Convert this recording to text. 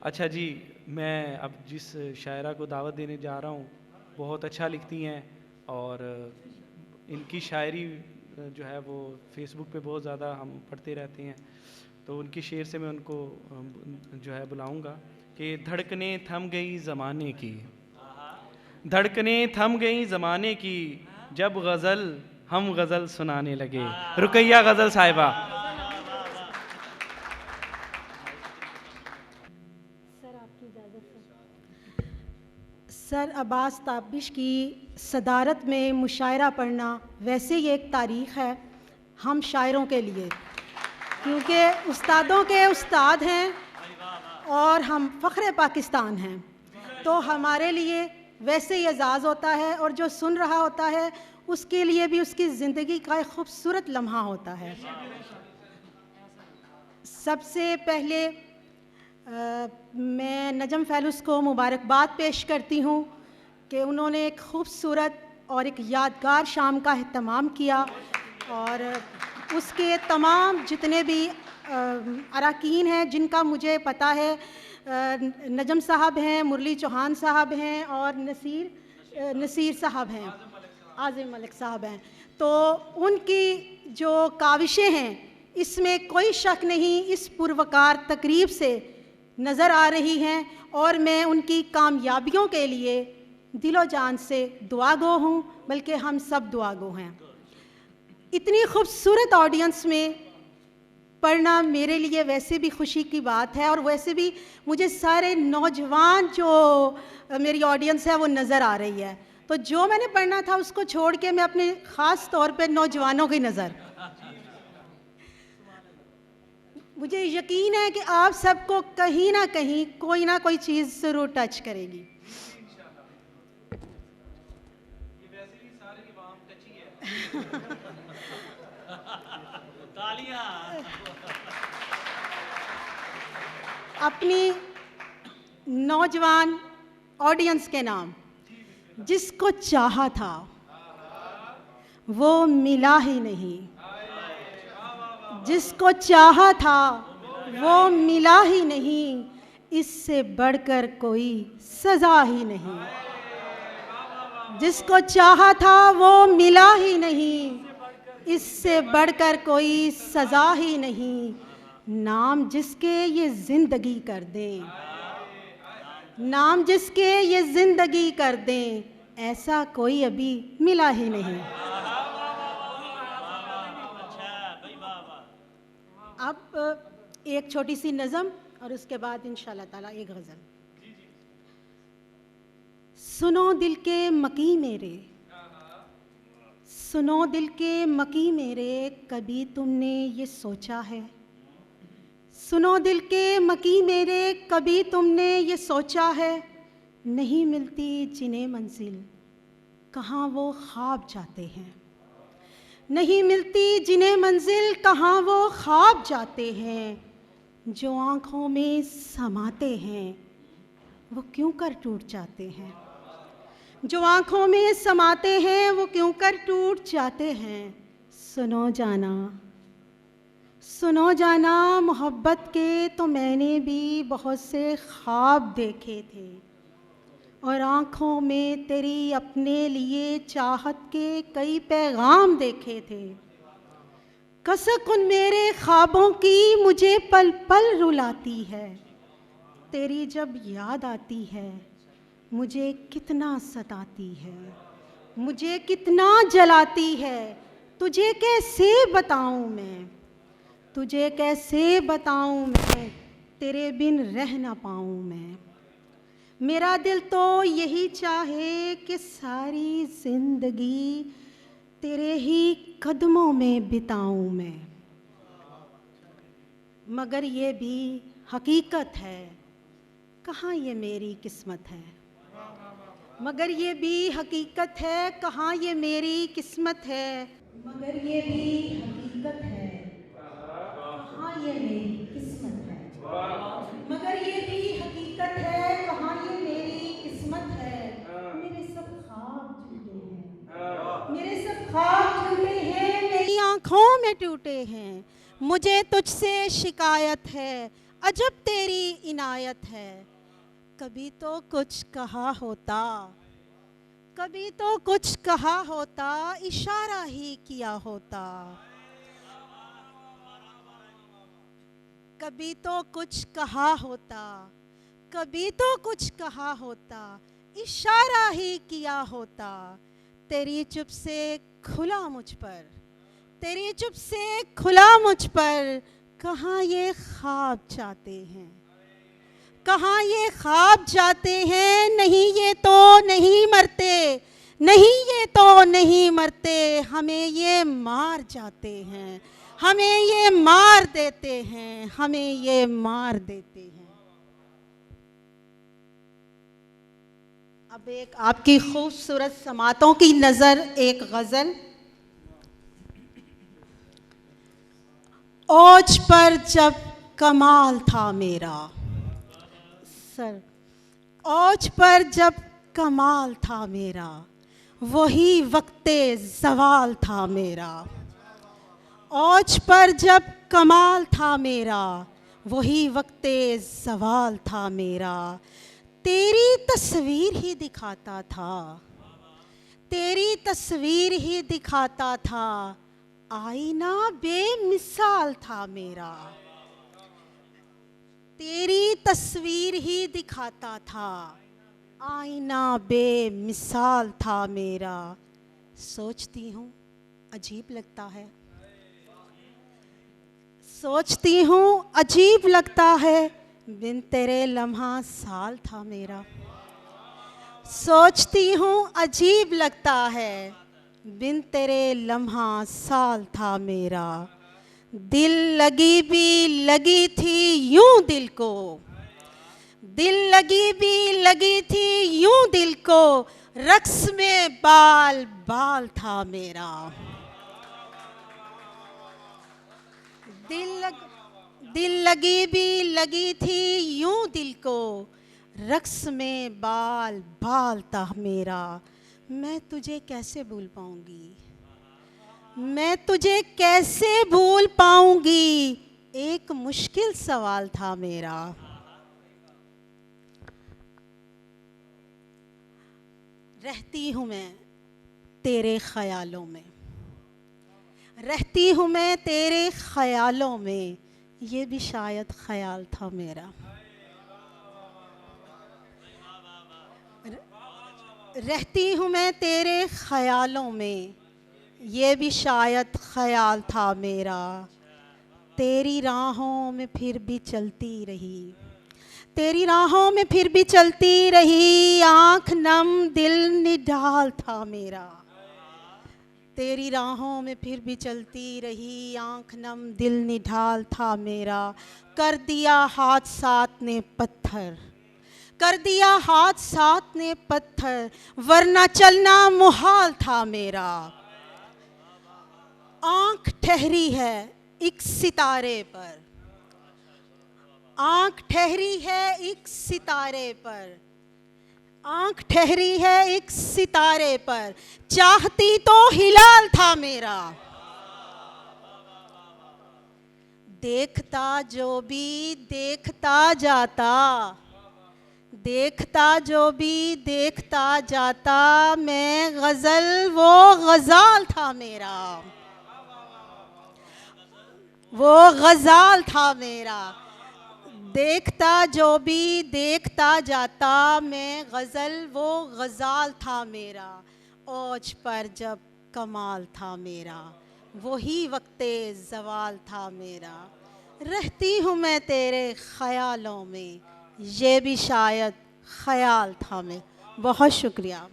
अच्छा जी, मैं अब जिस शायरा को दावत देने जा रहा हूँ बहुत अच्छा लिखती हैं और इनकी शायरी जो है वो फेसबुक पे बहुत ज़्यादा हम पढ़ते रहते हैं। तो उनके शेर से मैं उनको जो है बुलाऊंगा कि धड़कनें थम गई ज़माने की, धड़कनें थम गई ज़माने की, जब गज़ल हम गज़ल सुनाने लगे। रुकैया गज़ल साहिबा। सर आपकी इजाज़त सर, अब्बास ताबिश की सदारत में मुशायरा पढ़ना वैसे ही एक तारीख़ है हम शायरों के लिए, क्योंकि उस्तादों के उस्ताद हैं और हम फ़ख्र पाकिस्तान हैं, तो हमारे लिए वैसे ही एजाज़ होता है और जो सुन रहा होता है उसके लिए भी उसकी ज़िंदगी का एक खूबसूरत लम्हा होता है। सबसे पहले मैं नजम फ़ैलुस को मुबारकबाद पेश करती हूँ कि उन्होंने एक खूबसूरत और एक यादगार शाम का अहतमाम किया और उसके तमाम जितने भी अरकान हैं जिनका मुझे पता है, नजम साहब हैं, मुरली चौहान साहब हैं और नसीर साहब हैं, आज़म मलिक साहब हैं, तो उनकी जो काविशें हैं इसमें कोई शक नहीं इस पुरवकार तकरीब से नज़र आ रही हैं और मैं उनकी कामयाबियों के लिए दिलो जान से दुआ गो हूँ, बल्कि हम सब दुआ गो हैं। इतनी खूबसूरत ऑडियंस में पढ़ना मेरे लिए वैसे भी खुशी की बात है और वैसे भी मुझे सारे नौजवान जो मेरी ऑडियंस है वो नज़र आ रही है, तो जो मैंने पढ़ना था उसको छोड़ के मैं अपने ख़ास तौर पे नौजवानों की नज़र, मुझे यकीन है कि आप सबको कहीं ना कहीं कोई ना कोई चीज़ ज़रूर टच करेगी। अपनी नौजवान ऑडियंस के नाम, जिसको चाहा था वो मिला ही नहीं, जिसको चाहा था वो मिला ही नहीं, इससे बढ़कर कोई सज़ा ही नहीं, जिसको चाहा था वो मिला ही नहीं, इससे बढ़कर कोई सज़ा ही नहीं, नाम जिसके ये ज़िंदगी कर दें, नाम जिसके ये ज़िंदगी कर दें, ऐसा कोई अभी मिला ही नहीं। अब एक छोटी सी नज़म और उसके बाद इंशाअल्लाह ताला एक गज़ल। सुनो दिल के मकी मेरे, सुनो दिल के मकी मेरे, कभी तुमने ये सोचा है, सुनो दिल के मकी मेरे, कभी तुमने ये सोचा है, नहीं मिलती जिन्हें मंजिल कहाँ वो ख्वाब जाते हैं, नहीं मिलती जिन्हें मंजिल कहाँ वो ख्वाब जाते हैं, जो आँखों में समाते हैं वो क्यों कर टूट जाते हैं, जो आँखों में समाते हैं वो क्यों कर टूट जाते हैं। सुनो जाना, सुनो जाना, मोहब्बत के तो मैंने भी बहुत से ख्वाब देखे थे और आँखों में तेरी अपने लिए चाहत के कई पैगाम देखे थे, कसक उन मेरे ख्वाबों की मुझे पल पल रुलाती है, तेरी जब याद आती है मुझे कितना सताती है, मुझे कितना जलाती है, तुझे कैसे बताऊं मैं, तुझे कैसे बताऊं मैं, तेरे बिन रह ना पाऊं मैं, मेरा दिल तो यही चाहे कि सारी ज़िंदगी तेरे ही कदमों में बिताऊं मैं, मगर ये भी हकीकत है कहाँ ये मेरी किस्मत है, मगर ये भी हकीकत है कहाँ ये मेरी किस्मत है, मगर ये भी हकीकत है कहाँ ये मेरी किस्मत है, मगर ये भी हकीकत है कहाँ ये मेरी किस्मत है, मेरे सब ख्वाब झूठे हैं, मेरे सब ख्वाब झूठे हैं, मेरी आँखों में टूटे हैं, मुझे तुझसे शिकायत है, अजब तेरी इनायत है। कभी तो कुछ कहा होता, कभी तो कुछ कहा होता, इशारा ही किया होता। कभी तो कुछ कहा होता, कभी तो कुछ कहा होता, इशारा ही किया होता। तेरी चुप से खुला मुझ पर, तेरी चुप से खुला मुझ पर, कहाँ ये ख्वाब जाते हैं, कहाँ ये ख्वाब जाते हैं। नहीं ये तो नहीं मरते, नहीं ये तो नहीं मरते, हमें ये मार जाते हैं, हमें ये मार देते हैं, हमें ये मार देते हैं। अब एक आपकी खूबसूरत समातों की नज़र, एक गज़ल। औज पर जब कमाल था मेरा, सर, औज पर जब कमाल था मेरा, वही वक्ते ज़वाल था मेरा। औज पर जब कमाल था मेरा, वही वक्ते ज़वाल था मेरा। तेरी तस्वीर ही दिखाता था, तेरी तस्वीर ही दिखाता था, आईना बेमिसाल था मेरा। तेरी तस्वीर ही दिखाता था, आईना बेमिसाल था मेरा। सोचती हूँ अजीब लगता है, सोचती हूँ अजीब लगता है, बिन तेरे लम्हा साल था मेरा। सोचती हूँ अजीब लगता है, बिन तेरे लम्हा साल था मेरा। दिल लगी भी लगी थी यूं दिल को, दिल लगी भी लगी थी यूं दिल को, रक्स में बाल बाल था मेरा। दिल लगी भी लगी थी यूं दिल को, रक्स में बाल बाल था मेरा। मैं तुझे कैसे भूल पाऊंगी, मैं तुझे कैसे भूल पाऊंगी, एक मुश्किल सवाल था मेरा। रहती हूँ मैं तेरे ख्यालों में, रहती हूँ मैं तेरे ख्यालों में, ये भी शायद ख्याल था मेरा। रहती हूँ मैं तेरे ख्यालों में, ये भी शायद ख्याल था मेरा। तेरी राहों में फिर भी चलती रही, तेरी राहों में फिर भी चलती रही, आँख नम दिल निढाल था मेरा। तेरी राहों में फिर भी चलती रही, आँख नम दिल निढाल था मेरा। कर दिया हाथ साथ ने पत्थर, कर दिया हाथ साथ ने पत्थर, वरना चलना मुहाल था मेरा। आँख ठहरी है एक सितारे पर, आँख ठहरी है एक सितारे पर, आँख ठहरी है एक सितारे पर, चाहती तो हिलाल था मेरा। देखता जो भी देखता जाता, देखता जो भी देखता जाता, मैं गज़ल वो गज़ाल था मेरा, वो गज़ाल था मेरा। देखता जो भी देखता जाता, मैं गज़ल वो गज़ाल था मेरा। औज पर जब कमाल था मेरा, वही वक्ते ज़वाल था मेरा। रहती हूँ मैं तेरे ख़यालों में, ये भी शायद ख़याल था मैं। बहुत शुक्रिया।